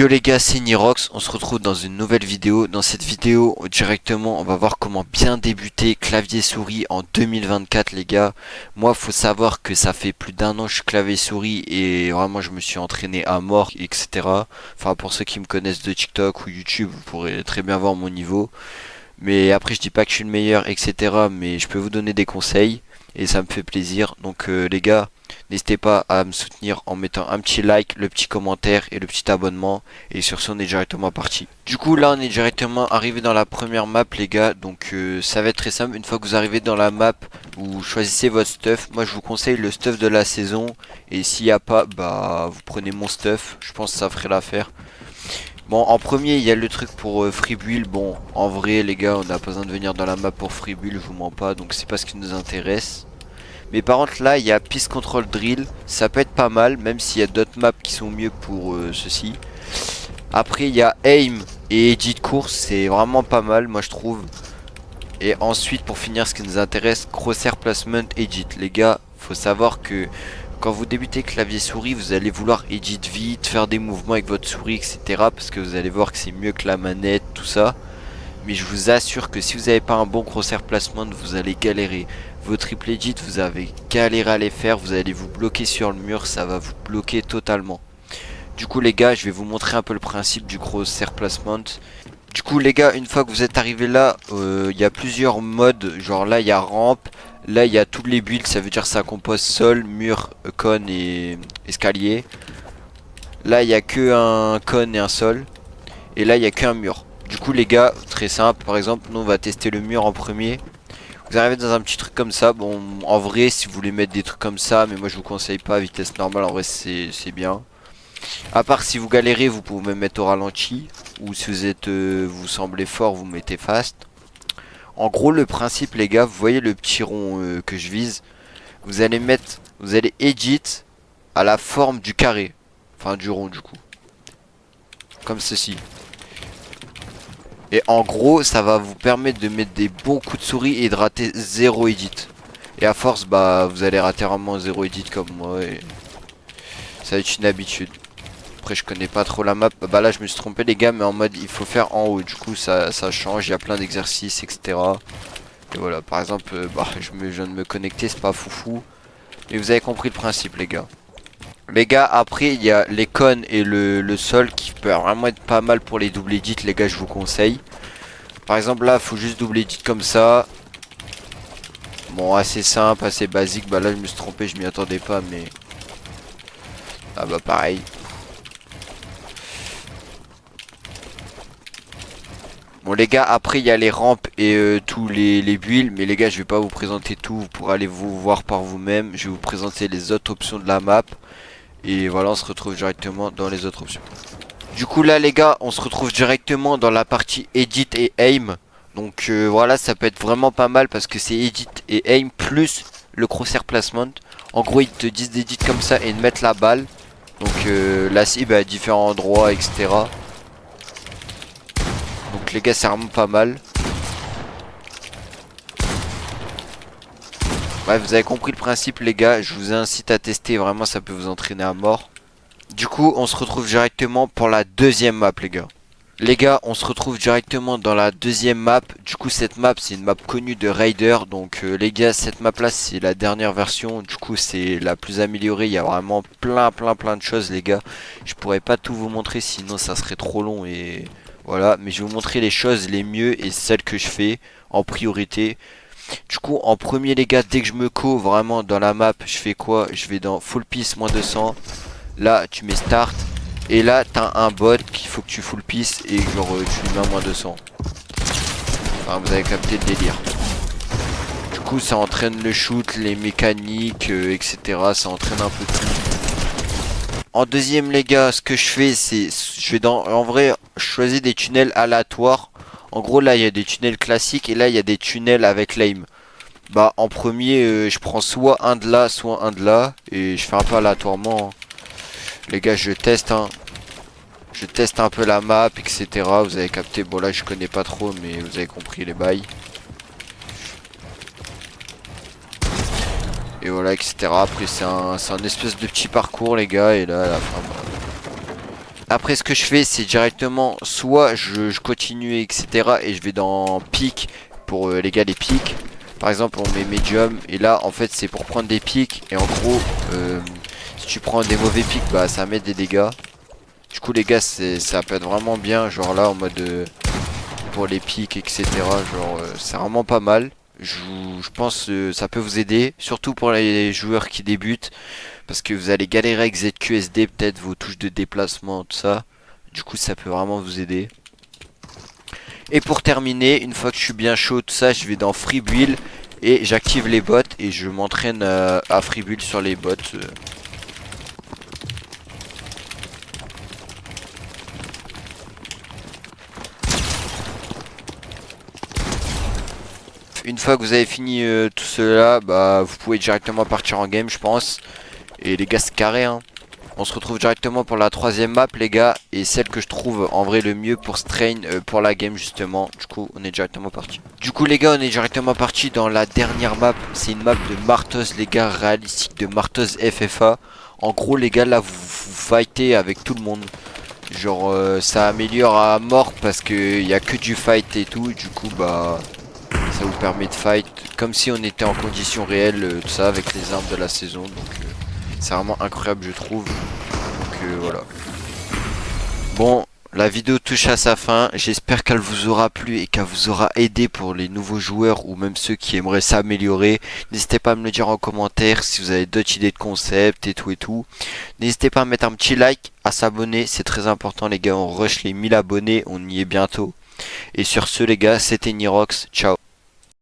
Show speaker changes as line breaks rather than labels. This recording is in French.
Yo les gars, c'est Nirox, on se retrouve dans une nouvelle vidéo. Dans cette vidéo, directement, on va voir comment bien débuter clavier souris en 2024 les gars. Moi, faut savoir que ça fait plus d'1 an que je suis clavier souris et vraiment je me suis entraîné à mort, etc. Enfin, pour ceux qui me connaissent de TikTok ou YouTube, vous pourrez très bien voir mon niveau. Mais après, je dis pas que je suis le meilleur, etc. Mais je peux vous donner des conseils et ça me fait plaisir. Donc les gars, n'hésitez pas à me soutenir en mettant un petit like, le petit commentaire et le petit abonnement. Et sur ce, on est directement parti. Du coup, là, on est directement arrivé dans la première map, les gars. Donc ça va être très simple. Une fois que vous arrivez dans la map, vous choisissez votre stuff. Moi, je vous conseille le stuff de la saison. Et s'il n'y a pas, bah vous prenez mon stuff. Je pense que ça ferait l'affaire. Bon, en premier, il y a le truc pour free build. Bon, en vrai, les gars, on n'a pas besoin de venir dans la map pour free build, je vous mens pas, donc c'est pas ce qui nous intéresse. Mais par contre, là, il y a Peace Control Drill. Ça peut être pas mal, même s'il y a d'autres maps qui sont mieux pour ceci. Après, il y a Aim et Edit Course. C'est vraiment pas mal, moi, je trouve. Et ensuite, pour finir, ce qui nous intéresse, Crosshair Placement Edit. Les gars, faut savoir que quand vous débutez clavier souris, vous allez vouloir edit vite, faire des mouvements avec votre souris, etc. Parce que vous allez voir que c'est mieux que la manette, tout ça. Mais je vous assure que si vous n'avez pas un bon crosshair placement, vous allez galérer. Vos triple edit, vous avez galéré à les faire, vous allez vous bloquer sur le mur, ça va vous bloquer totalement. Du coup les gars, je vais vous montrer un peu le principe du crosshair placement. Du coup les gars, une fois que vous êtes arrivé là, il y a plusieurs modes. Genre là il y a rampe, là il y a toutes les builds, ça veut dire ça compose sol, mur, cône et escalier. Là il y a que un cône et un sol. Et là il y a qu'un mur. Du coup les gars, très simple, par exemple nous on va tester le mur en premier. Vous arrivez dans un petit truc comme ça, bon en vrai si vous voulez mettre des trucs comme ça, mais moi je vous conseille pas, vitesse normale en vrai c'est bien. À part si vous galérez, vous pouvez même mettre au ralenti. Ou si vous êtes, vous semblez fort, vous mettez fast. En gros, le principe, les gars, vous voyez le petit rond que je vise. Vous allez edit à la forme du carré. Enfin, du rond, du coup. Comme ceci. Et en gros, ça va vous permettre de mettre des bons coups de souris et de rater zéro edit. Et à force, bah, vous allez rater vraiment zéro edit comme moi. Et ça va être une habitude. Après je connais pas trop la map. Bah là je me suis trompé les gars, mais en mode il faut faire en haut. Du coup ça change, il y a plein d'exercices, etc. Et voilà, par exemple bah je viens de me connecter, c'est pas foufou. Mais vous avez compris le principe les gars. Les gars, après il y a les cônes et le sol qui peut vraiment être pas mal pour les double edits les gars, je vous conseille. Par exemple là faut juste double edit comme ça. Bon, assez simple, assez basique. Bah là je me suis trompé, je m'y attendais pas, mais ah bah pareil. Bon les gars, après il y a les rampes et tous les builds. Mais les gars, je vais pas vous présenter tout, vous pourrez aller vous voir par vous-même. Je vais vous présenter les autres options de la map. Et voilà, on se retrouve directement dans les autres options. Du coup là les gars, on se retrouve directement dans la partie Edit et Aim. Donc voilà, ça peut être vraiment pas mal parce que c'est Edit et Aim plus le crosshair placement. En gros ils te disent d'edit comme ça et de mettre la balle. Donc la cible à différents endroits, etc. Donc les gars, c'est vraiment pas mal. Bref, vous avez compris le principe les gars. Je vous incite à tester, vraiment ça peut vous entraîner à mort. Du coup on se retrouve directement pour la deuxième map les gars. Les gars, on se retrouve directement dans la deuxième map. Du coup cette map c'est une map connue de Raider. Donc les gars, cette map là c'est la dernière version. Du coup c'est la plus améliorée. Il y a vraiment plein de choses les gars. Je pourrais pas tout vous montrer sinon ça serait trop long. Et voilà, mais je vais vous montrer les choses les mieux et celles que je fais en priorité. Du coup en premier les gars, dès que je me co vraiment dans la map, je fais quoi? Je vais dans full piece moins 200. Là tu mets start. Et là t'as un bot qu'il faut que tu full piece et genre tu lui mets à moins 200. Enfin vous avez capté le délire. Du coup ça entraîne le shoot, les mécaniques, etc. Ça entraîne un peu tout. En deuxième les gars, ce que je fais c'est, je vais dans, en vrai je choisis des tunnels aléatoires. En gros là il y a des tunnels classiques et là il y a des tunnels avec l'aim. Bah en premier je prends soit un de là, soit un de là. Et je fais un peu aléatoirement hein. Les gars je teste hein. Je teste un peu la map, etc. Vous avez capté, bon là je connais pas trop, mais vous avez compris les bails. Et voilà, etc. Après c'est un espèce de petit parcours les gars, et là à la fin, bah, Après ce que je fais c'est directement soit je continue etc et je vais dans pic pour les gars les pics. Par exemple on met medium et là en fait c'est pour prendre des pics et en gros si tu prends des mauvais pics bah ça met des dégâts. Du coup les gars ça peut être vraiment bien genre là en mode pour les pics etc genre c'est vraiment pas mal. Je pense ça peut vous aider surtout pour les joueurs qui débutent. Parce que vous allez galérer avec ZQSD, peut-être vos touches de déplacement, tout ça. Du coup, ça peut vraiment vous aider. Et pour terminer, une fois que je suis bien chaud, tout ça, je vais dans Free Build et j'active les bots et je m'entraîne à Free Build sur les bots. Une fois que vous avez fini tout cela, bah vous pouvez directement partir en game, je pense. Et les gars, c'est carré, hein. On se retrouve directement pour la troisième map les gars. Et celle que je trouve en vrai le mieux pour strain pour la game justement. Du coup on est directement parti. Du coup les gars on est directement parti dans la dernière map. C'est une map de Martos les gars, réalistique de Martos FFA. En gros les gars là vous fightez avec tout le monde. Genre ça améliore à mort parce que y a que du fight et tout. Du coup bah ça vous permet de fight comme si on était en conditions réelles tout ça avec les armes de la saison. Donc c'est vraiment incroyable je trouve. Donc voilà. Bon, la vidéo touche à sa fin. J'espère qu'elle vous aura plu et qu'elle vous aura aidé pour les nouveaux joueurs ou même ceux qui aimeraient s'améliorer. N'hésitez pas à me le dire en commentaire si vous avez d'autres idées de concept et tout et tout. N'hésitez pas à mettre un petit like, à s'abonner, c'est très important les gars. On rush les 1000 abonnés, on y est bientôt. Et sur ce les gars, c'était Nirox, ciao.